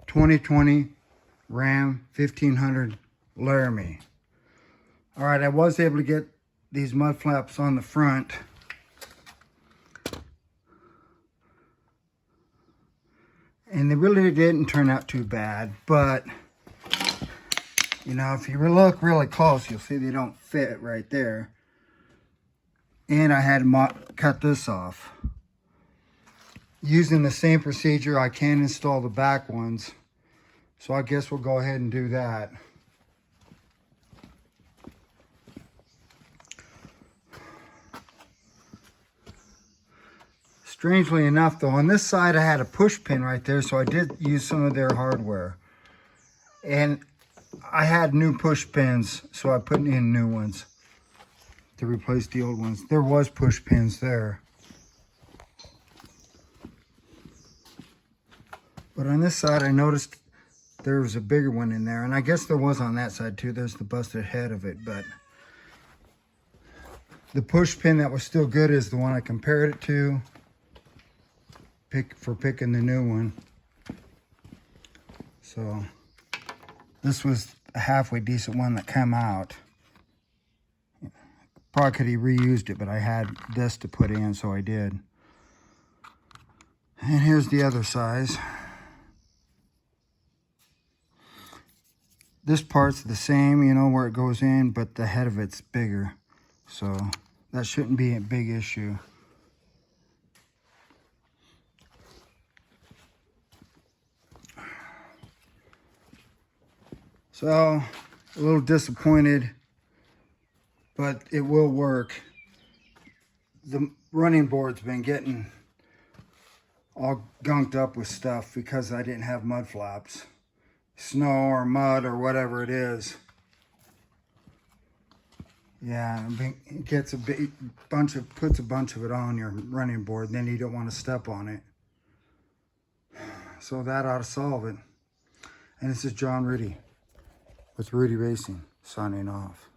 2020 Ram 1500 Laramie. All right, I was able to get these mud flaps on the front. And they really didn't turn out too bad, but you know, if you look really close, you'll see they don't fit right there. And I had to cut this off. Using the same procedure, I can install the back ones. So I guess we'll go ahead and do that. Strangely enough though, on this side I had a push pin right there, so I did use some of their hardware. And I had new push pins, so I put in new ones to replace the old ones. There was push pins there. But on this side I noticed there was a bigger one in there, and I guess there was on that side too. There's the busted head of it, but the push pin that was still good is the one I compared it to. For picking the new one. So this was a halfway decent one that came out. Probably could have reused it, but I had this to put in, so I did. And here's the other size. This part's the same, you know, where it goes in, but the head of it's bigger. So that shouldn't be a big issue. So, a little disappointed, but it will work. The running board's been getting all gunked up with stuff because I didn't have mud flaps. Snow or mud or whatever it is. Yeah, it gets a big puts a bunch of it on your running board, and then you don't want to step on it. So that ought to solve it. And this is John Rudy with Rudy Racing, signing off.